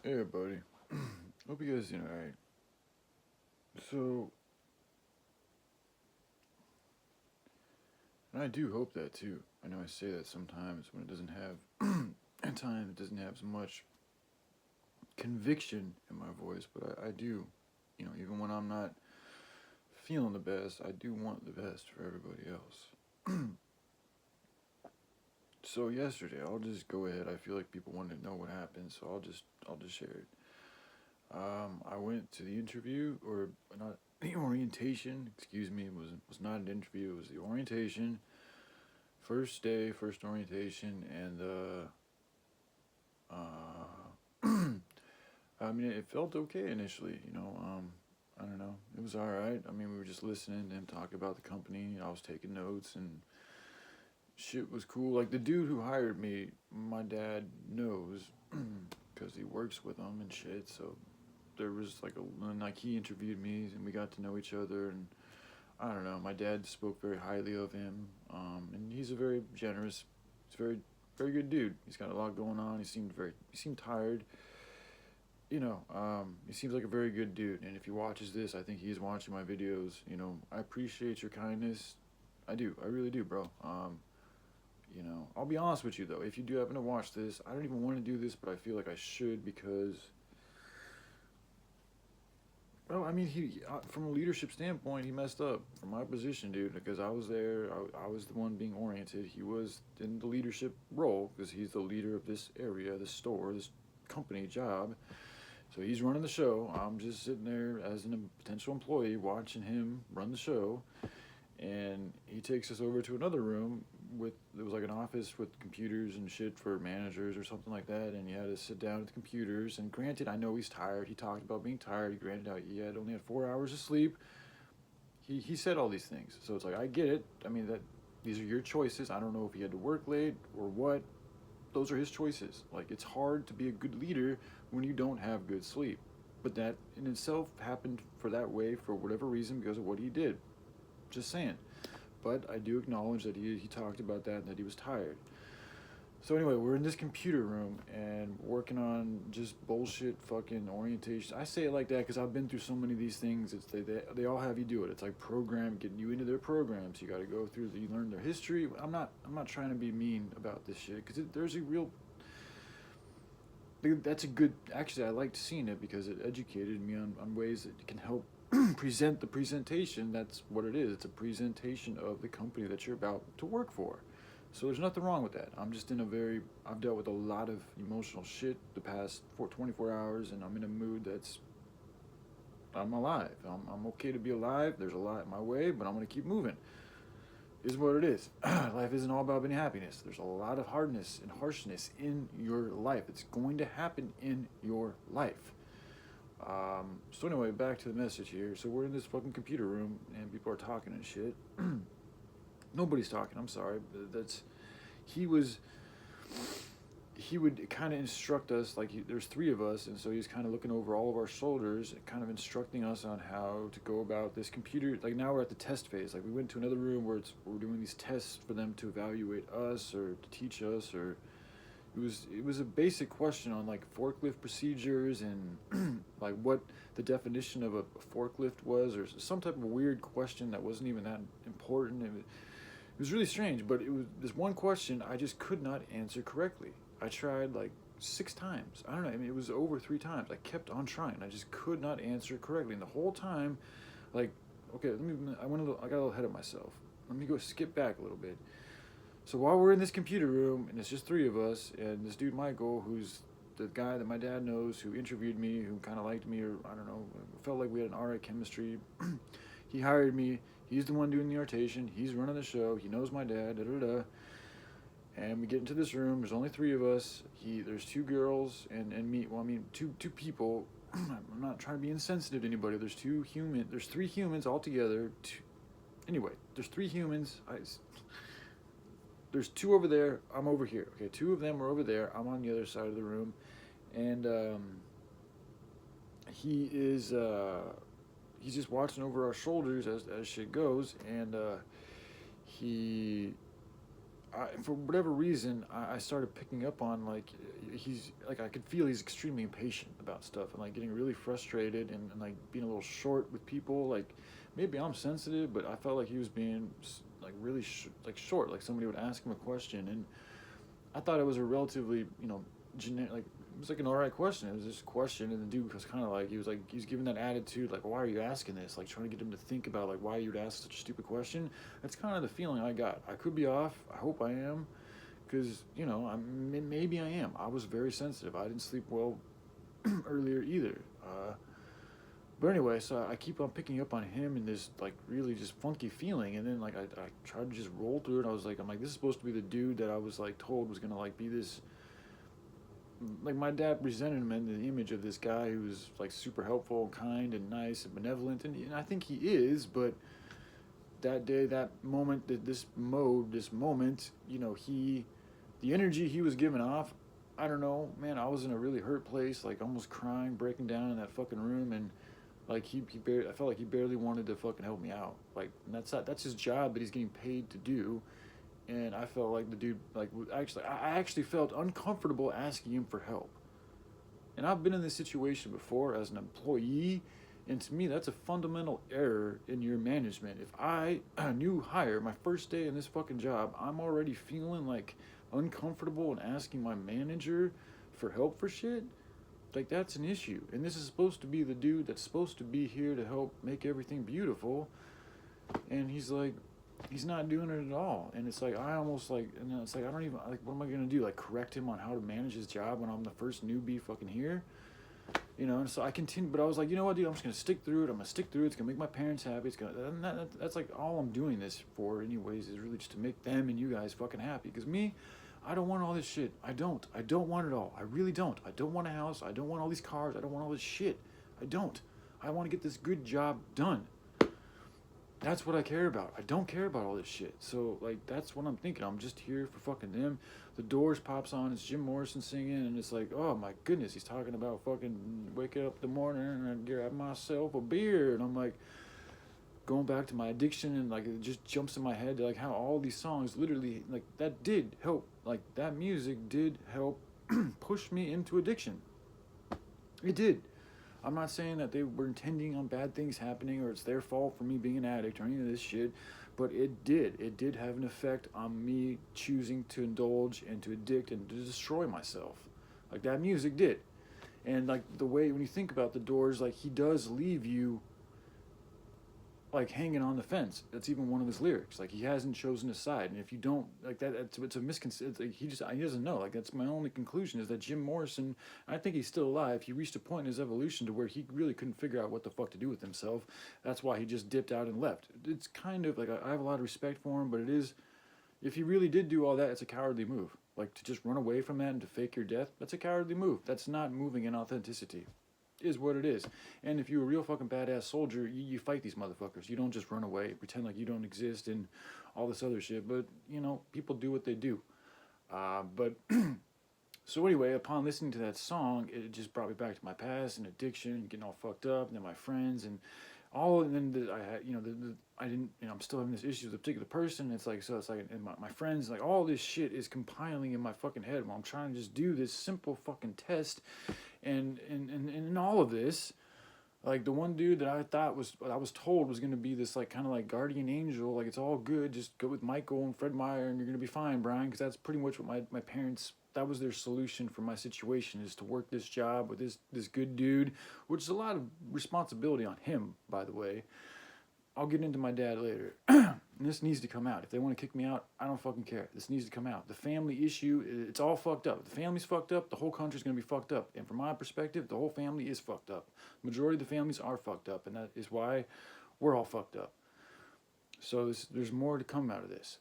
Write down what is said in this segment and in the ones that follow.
Hey, buddy. Hope you guys doing alright. So, and I do hope that too. I know I say that sometimes when it doesn't have, at times it doesn't have so much conviction in my voice, but I do, even when I'm not feeling the best, I do want the best for everybody else. So yesterday, I'll just go ahead. I feel like people want to know what happened, so I'll just share it. I went to the interview, or not the orientation. Excuse me. It was not an interview. It was the orientation. First day, first orientation, and I mean, it felt okay initially. I don't know. It was all right. I mean, we were just listening to him talk about the company. I was taking notes, and shit was cool. Like the dude who hired me, my dad knows because he works with him and shit. So there was like he interviewed me, and we got to know each other, and I don't know. My dad spoke very highly of him, and he's a very generous, he's a very good dude. He's got a lot going on. He seemed tired. He seems like a very good dude. And if he watches this, I think he's watching my videos. I appreciate your kindness. I do. I really do, bro. I'll be honest with you though. If you do happen to watch this, I don't even want to do this, but I feel like I should because well, I mean, from a leadership standpoint, he messed up from my position, dude. Because I was there, I was the one being oriented. He was in the leadership role because he's the leader of this area, this store, this company job. So he's running the show. I'm just sitting there as a potential employee watching him run the show. And he takes us over to another room with it was like an office with computers and shit for managers or something like that, and he had to sit down at the computers. And granted, I know he's tired. He talked about being tired. He granted out he had only had 4 hours of sleep. He said all these things, so it's like I get it. I mean that these are your choices. I don't know if he had to work late or what. Those are his choices. Like it's hard to be a good leader when you don't have good sleep, but that in itself happened for that way for whatever reason because of what he did. Just saying. But I do acknowledge that he talked about that and that he was tired. So anyway, we're in this computer room and working on just bullshit fucking orientation. I say it like that because I've been through so many of these things. They all have you do it. It's like getting you into their programs. You got to go through. You learn their history. I'm not trying to be mean about this shit because there's a real. That's a good. Actually, I liked seeing it because it educated me on ways that can help present the presentation. That's what it is. It's a presentation of the company that you're about to work for. So there's nothing wrong with that. I've dealt with a lot of emotional shit the past 24 hours, and I'm in a mood I'm alive. I'm okay to be alive. There's a lot in my way, but I'm going to keep moving. Is what it is. Life isn't all about being happiness. There's a lot of hardness and harshness in your life. It's going to happen in your life. So anyway, back to the message here. So we're in this fucking computer room and people are talking and shit. Nobody's talking. I'm sorry. That's he was. He would kind of instruct us there's three of us, and so he's kind of looking over all of our shoulders, kind of instructing us on how to go about this computer. Like now we're at the test phase. Like we went to another room where we're doing these tests for them to evaluate us or to teach us or it was a basic question on like forklift procedures and like what the definition of a forklift was or some type of weird question that wasn't even that important. It was really strange, but it was this one question I just could not answer correctly. I tried like 6 times. I don't know. I mean, it was over 3 times. I kept on trying. I just could not answer it correctly, and the whole time, like, okay, I got a little ahead of myself. Let me go skip back a little bit. So while we're in this computer room, and it's just three of us, and this dude Michael, who's the guy that my dad knows, who interviewed me, who kind of liked me, or I don't know, felt like we had an alright chemistry. He hired me. He's the one doing the rotation. He's running the show. He knows my dad. Da da da. And we get into this room. There's only three of us. There's two girls and me. Well, I mean, two people. I'm not trying to be insensitive to anybody. There's 3 humans altogether. Anyway, there's 3 humans. There's 2 over there. I'm over here. Okay, 2 of them are over there. I'm on the other side of the room, and he is. He's just watching over our shoulders as shit goes, and he for whatever reason, I started picking up on like he's like I could feel he's extremely impatient about stuff and like getting really frustrated and like being a little short with people. Like maybe I'm sensitive, but I felt like he was being like really like short. Like somebody would ask him a question, and I thought it was a relatively generic like. It was like an alright question. It was just a question, and the dude was kind of like he was giving that attitude like, why are you asking this? Like trying to get him to think about like why you'd ask such a stupid question. That's kind of the feeling I got. I could be off. I hope I am, because maybe I am. I was very sensitive. I didn't sleep well earlier either. But anyway, so I keep on picking up on him and this like really just funky feeling, and then like I tried to just roll through it. I'm like, this is supposed to be the dude that I was like told was gonna like be this. Like my dad presented him in the image of this guy who's like super helpful, kind, and nice and benevolent, and I think he is. But that day, that moment, this moment, the energy he was giving off, I don't know, man. I was in a really hurt place, like almost crying, breaking down in that fucking room, and like I felt like he barely wanted to fucking help me out. Like that's his job that he's getting paid to do, and I felt like the dude like I actually felt uncomfortable asking him for help. And I've been in this situation before as an employee, and to me that's a fundamental error in your management. If I a new hire, my first day in this fucking job, I'm already feeling like uncomfortable and asking my manager for help for shit, like that's an issue. And this is supposed to be the dude that's supposed to be here to help make everything beautiful, and he's not doing it at all. And it's like I almost like, and then it's like I don't even like, what am I gonna do, like correct him on how to manage his job when I'm the first newbie fucking here, and so I continue. But I was like, you know what, dude, I'm just gonna stick through it. I'm gonna stick through it. It's gonna make my parents happy. It's gonna, and that's like all I'm doing this for anyways, is really just to make them and you guys fucking happy. Because me, I don't want all this shit. I don't want it all. I really don't. I don't want a house. I don't want all these cars. I don't want all this shit. I don't. I want to get this good job done. That's what I care about. I don't care about all this shit. So, like, that's what I'm thinking. I'm just here for fucking them. The Doors pops on. It's Jim Morrison singing. And it's like, oh, my goodness. He's talking about fucking waking up in the morning and I grab myself a beer. And I'm like, going back to my addiction. And, like, it just jumps in my head. Like, how all these songs literally, like, that did help. Like, that music did help push me into addiction. It did. I'm not saying that they were intending on bad things happening or it's their fault for me being an addict or any of this shit, but it did. It did have an effect on me choosing to indulge and to addict and to destroy myself. Like that music did. And like the way, when you think about the Doors, like he does leave you like hanging on the fence. That's even one of his lyrics. Like he hasn't chosen a side, and if you don't like that, it's a misconception. Like, he doesn't know. Like that's my only conclusion is that Jim Morrison, I think he's still alive. He reached a point in his evolution to where he really couldn't figure out what the fuck to do with himself. That's why he just dipped out and left. It's kind of like I have a lot of respect for him, but it is, if he really did do all that, it's a cowardly move. Like to just run away from that and to fake your death, that's a cowardly move. That's not moving in authenticity. Is what it is. And if you're a real fucking badass soldier, you fight these motherfuckers. You don't just run away, pretend like you don't exist and all this other shit. But, people do what they do. But so anyway, upon listening to that song, it just brought me back to my past and addiction, getting all fucked up, and then my friends and all, and then I had, I didn't, I'm still having this issue with a particular person. It's like, so it's like, and my friends, like all this shit is compiling in my fucking head while I'm trying to just do this simple fucking test. And in all of this, like the one dude that I was told was going to be this like kind of like guardian angel, like it's all good, just go with Michael and Fred Meyer and you're going to be fine, Brian, because that's pretty much what my parents, that was their solution for my situation, is to work this job with this good dude, which is a lot of responsibility on him, by the way. I'll get into my dad later. And this needs to come out. If they want to kick me out, I don't fucking care. This needs to come out. The family issue, it's all fucked up. If the family's fucked up, the whole country's going to be fucked up. And from my perspective, the whole family is fucked up. The majority of the families are fucked up, and that is why we're all fucked up. So there's more to come out of this.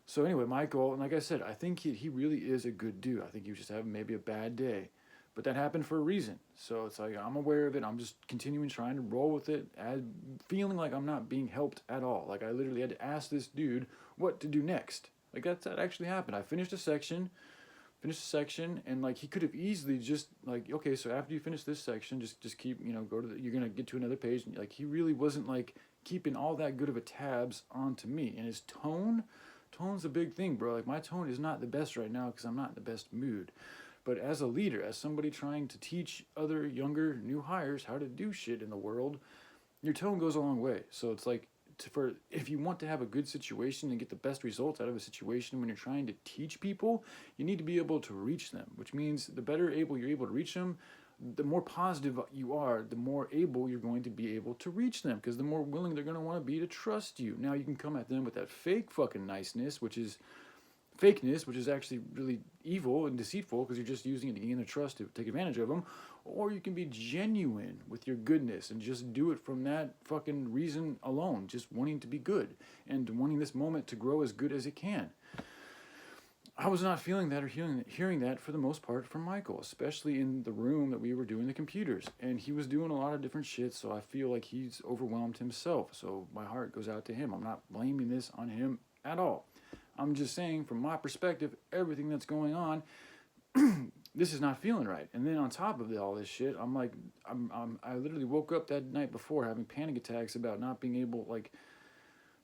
So anyway, Michael, and like I said, I think he really is a good dude. I think he was just having maybe a bad day. But that happened for a reason. So it's like, I'm aware of it. I'm just continuing trying to roll with it, feeling like I'm not being helped at all. Like I literally had to ask this dude what to do next. Like that actually happened. I finished a section, and like he could have easily just like, okay, so after you finish this section, just keep, go to you're going to get to another page. And like he really wasn't like keeping all that good of a tabs onto me. And his tone Tone's a big thing, bro. Like, my tone is not the best right now because I'm not in the best mood. But as a leader, as somebody trying to teach other younger new hires how to do shit in the world, your tone goes a long way. So it's like, if you want to have a good situation and get the best results out of a situation when you're trying to teach people, you need to be able to reach them, which means the better you're able to reach them, the more positive you are, the more able you're going to be able to reach them, because the more willing they're going to want to be to trust you. Now you can come at them with that fake fucking niceness, which is fakeness, which is actually really evil and deceitful because you're just using it to gain their trust to take advantage of them. Or you can be genuine with your goodness and just do it from that fucking reason alone, just wanting to be good and wanting this moment to grow as good as it can. I was not feeling that or hearing that for the most part from Michael, especially in the room that we were doing the computers. And he was doing a lot of different shit, so I feel like he's overwhelmed himself. So my heart goes out to him. I'm not blaming this on him at all. I'm just saying, from my perspective, everything that's going on, this is not feeling right. And then on top of all this shit, I'm like, I literally woke up that night before having panic attacks about not being able, like,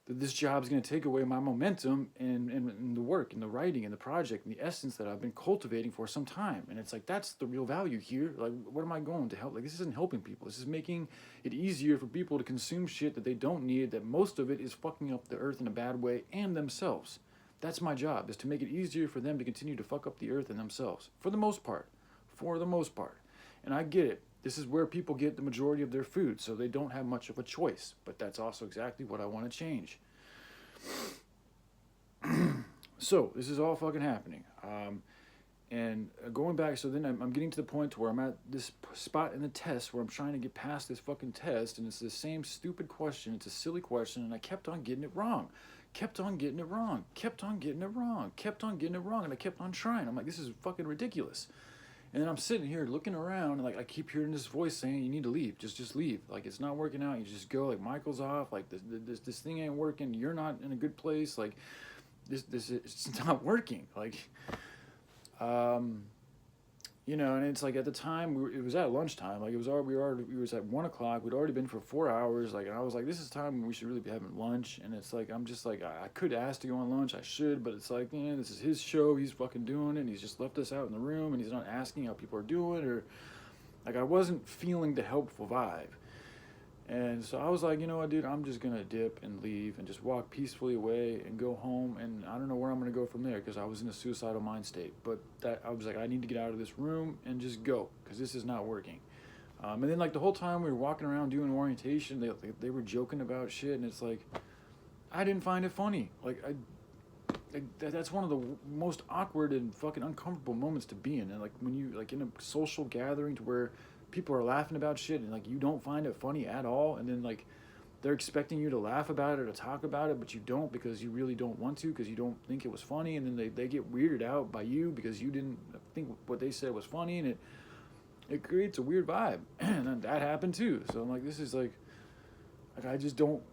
that this job's going to take away my momentum and the work and the writing and the project and the essence that I've been cultivating for some time. And it's like, that's the real value here. Like, what am I going to help? Like, this isn't helping people. This is making it easier for people to consume shit that they don't need, that most of it is fucking up the earth in a bad way and themselves. That's my job, is to make it easier for them to continue to fuck up the earth and themselves. For the most part. And I get it. This is where people get the majority of their food, so they don't have much of a choice. But that's also exactly what I want to change. So, this is all fucking happening. And going back, so then I'm getting to the point where I'm at this spot in the test where I'm trying to get past this fucking test, and it's the same stupid question. It's a silly question, and I kept on getting it wrong. And I kept on trying. I'm like, this is fucking ridiculous. And then I'm sitting here looking around, and like I keep hearing this voice saying, you need to leave. Just leave. Like, it's not working out. You just go. Like, Michael's off. Like, this thing ain't working. You're not in a good place. Like, it's not working. Like, you know, and it's like at the time it was at lunchtime. Like, it was at 1 o'clock. We'd already been for 4 hours. Like, and I was like, this is time when we should really be having lunch. And it's like, I'm just like, I could ask to go on lunch. I should, but it's like, this is his show. He's fucking doing it. And he's just left us out in the room, and he's not asking how people are doing, or like, I wasn't feeling the helpful vibe. And so I was like, you know what, dude, I'm just going to dip and leave and just walk peacefully away and go home. And I don't know where I'm going to go from there, because I was in a suicidal mind state. But I was like, I need to get out of this room and just go, because this is not working. And then, like, the whole time we were walking around doing orientation, they were joking about shit. And it's like, I didn't find it funny. Like, that's one of the most awkward and fucking uncomfortable moments to be in. And like, when you, like, in a social gathering to where people are laughing about shit and like you don't find it funny at all, and then like they're expecting you to laugh about it or to talk about it, but you don't, because you really don't want to, because you don't think it was funny, and then they get weirded out by you because you didn't think what they said was funny, and it creates a weird vibe. And then that happened too. So I'm like, this is like I just don't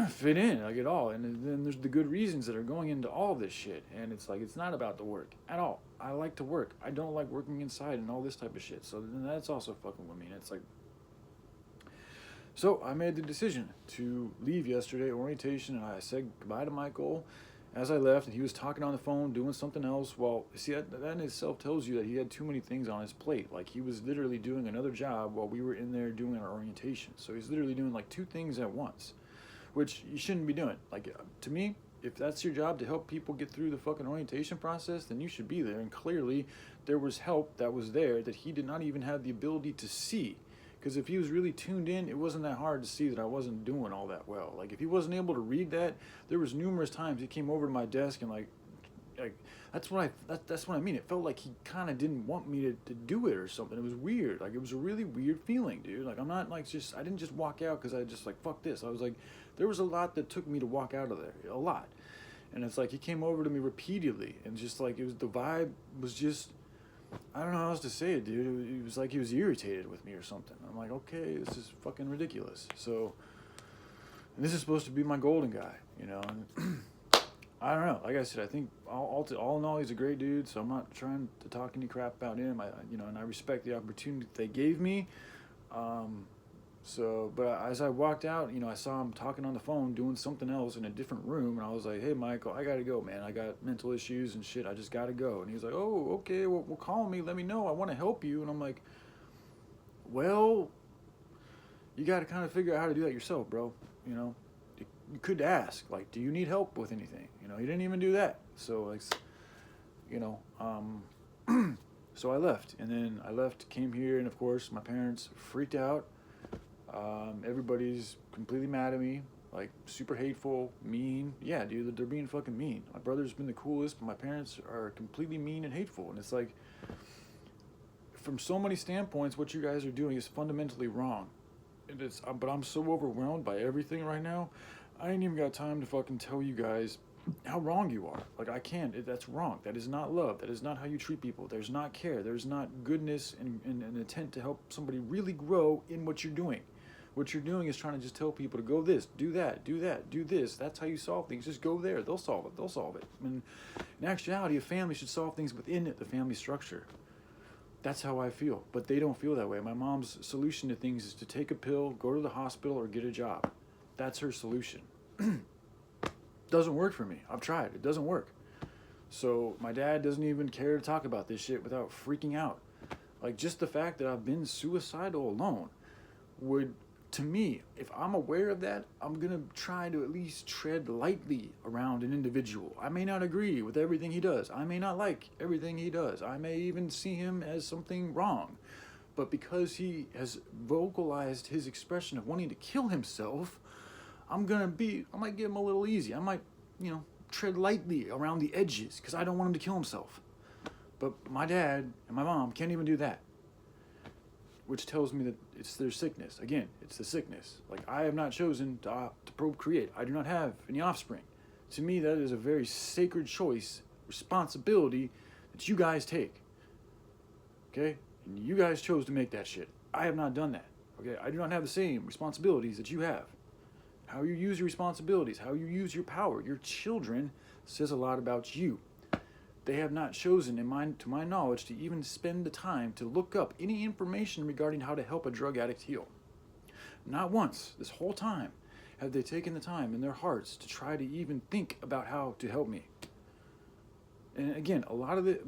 fit in, like, at all. And then there's the good reasons that are going into all this shit, and it's like, it's not about the work at all. I like to work. I don't like working inside and all this type of shit. So then that's also fucking with me. And it's like, so I made the decision to leave yesterday orientation, and I said goodbye to Michael as I left, and he was talking on the phone, doing something else. Well, see, that in itself tells you that he had too many things on his plate. Like, he was literally doing another job while we were in there doing our orientation. So he's literally doing like 2 things at once, which you shouldn't be doing. Like, to me, if that's your job, to help people get through the fucking orientation process, then you should be there. And clearly there was help that was there that he did not even have the ability to see. Because if he was really tuned in, it wasn't that hard to see that I wasn't doing all that well. Like, if he wasn't able to read that, there was numerous times he came over to my desk and like that's what I mean. It felt like he kind of didn't want me to do it or something. It was weird. Like, it was a really weird feeling, dude. Like, I'm not like I didn't just walk out because I just like, fuck this. I was like, there was a lot that took me to walk out of there. A lot. And it's like, he came over to me repeatedly, and just like, the vibe was just, I don't know how else to say it, dude. It was like he was irritated with me or something. I'm like, okay, this is fucking ridiculous. So, and this is supposed to be my golden guy, you know. And I don't know. Like I said, I think all in all, he's a great dude. So I'm not trying to talk any crap about him. And I respect the opportunity they gave me. So, but as I walked out, you know, I saw him talking on the phone, doing something else in a different room, and I was like, "Hey, Michael, I gotta go, man. I got mental issues and shit. I just gotta go." And he was like, "Oh, okay. Well, call me. Let me know. I want to help you." And I'm like, "Well, you got to kind of figure out how to do that yourself, bro. You know, you could ask, like, do you need help with anything? You know, he didn't even do that. So, like, you know, so I left, and then I left, came here, and of course, my parents freaked out. Everybody's completely mad at me, like super hateful, mean. Yeah, dude, they're being fucking mean. My brother's been the coolest, but my parents are completely mean and hateful. And it's like, from so many standpoints, what you guys are doing is fundamentally wrong. And but I'm so overwhelmed by everything right now. I ain't even got time to fucking tell you guys how wrong you are. Like, I can't. That's wrong. That is not love. That is not how you treat people. There's not care. There's not goodness and an intent to help somebody really grow in what you're doing. What you're doing is trying to just tell people to go this, do that, do that, do this. That's how you solve things. Just go there. They'll solve it. They'll solve it. And in actuality, a family should solve things within the family structure. That's how I feel. But they don't feel that way. My mom's solution to things is to take a pill, go to the hospital, or get a job. That's her solution. Doesn't work for me. I've tried. It doesn't work. So my dad doesn't even care to talk about this shit without freaking out. Like, just the fact that I've been suicidal alone would, to me, if I'm aware of that, I'm going to try to at least tread lightly around an individual. I may not agree with everything he does. I may not like everything he does. I may even see him as something wrong. But because he has vocalized his expression of wanting to kill himself, I might give him a little easy. I might, you know, tread lightly around the edges because I don't want him to kill himself. But my dad and my mom can't even do that, which tells me that it's their sickness. Again, it's the sickness. Like, I have not chosen to procreate. I do not have any offspring. To me, that is a very sacred choice, responsibility that you guys take. Okay? And you guys chose to make that shit. I have not done that. Okay? I do not have the same responsibilities that you have. How you use your responsibilities, how you use your power, your children, says a lot about you. They have not chosen, to my knowledge, to even spend the time to look up any information regarding how to help a drug addict heal. Not once, this whole time, have they taken the time in their hearts to try to even think about how to help me. And again, a lot of it,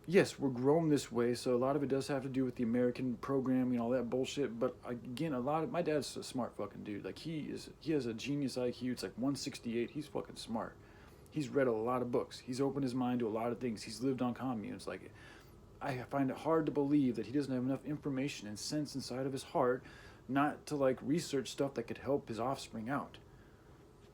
yes, we're grown this way, so a lot of it does have to do with the American programming and all that bullshit. But again, my dad's a smart fucking dude. Like, he has a genius IQ. It's like 168. He's fucking smart. He's read a lot of books. He's opened his mind to a lot of things. He's lived on communes. Like, I find it hard to believe that he doesn't have enough information and sense inside of his heart not to, like, research stuff that could help his offspring out.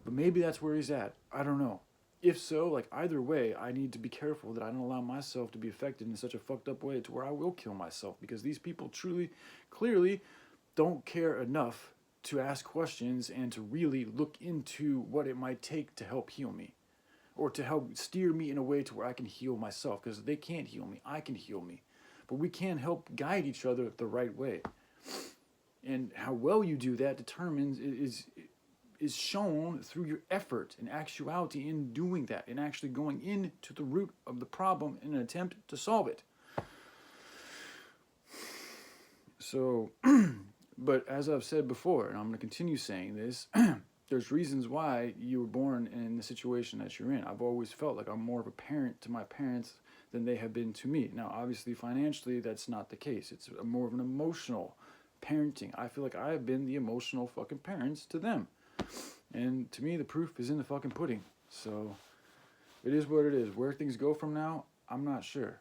But maybe that's where he's at. I don't know. If so, like, either way, I need to be careful that I don't allow myself to be affected in such a fucked up way to where I will kill myself, because these people clearly don't care enough to ask questions and to really look into what it might take to help heal me, or to help steer me in a way to where I can heal myself, because they can't heal me. I can heal me. But we can help guide each other the right way. And how well you do that determines, is shown through your effort and actuality in doing that, and actually going into the root of the problem in an attempt to solve it. So, but as I've said before, and I'm going to continue saying this, there's reasons why you were born in the situation that you're in. I've always felt like I'm more of a parent to my parents than they have been to me. Now, obviously, financially, that's not the case. It's more of an emotional parenting. I feel like I have been the emotional fucking parents to them. And to me, the proof is in the fucking pudding. So, it is what it is. Where things go from now, I'm not sure.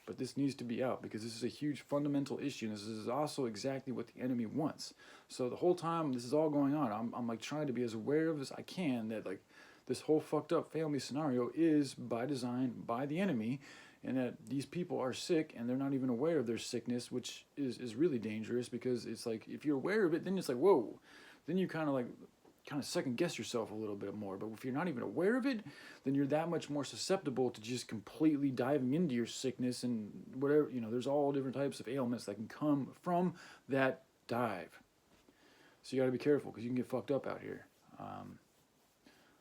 But this needs to be out, because this is a huge fundamental issue. And this is also exactly what the enemy wants. So the whole time this is all going on, I'm like trying to be as aware of as I can that, like, this whole fucked up family scenario is by design, by the enemy, and that these people are sick and they're not even aware of their sickness, which is really dangerous, because it's like, if you're aware of it, then it's like, whoa. Then you kind of second guess yourself a little bit more. But if you're not even aware of it, then you're that much more susceptible to just completely diving into your sickness and whatever. You know, there's all different types of ailments that can come from that dive. So you got to be careful, because you can get fucked up out here.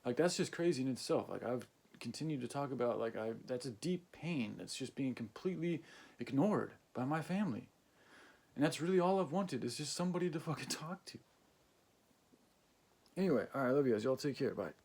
Like, that's just crazy in itself. Like, I've continued to talk about, like, that's a deep pain that's just being completely ignored by my family. And that's really all I've wanted, is just somebody to fucking talk to. Anyway, alright, I love you guys. Y'all take care. Bye.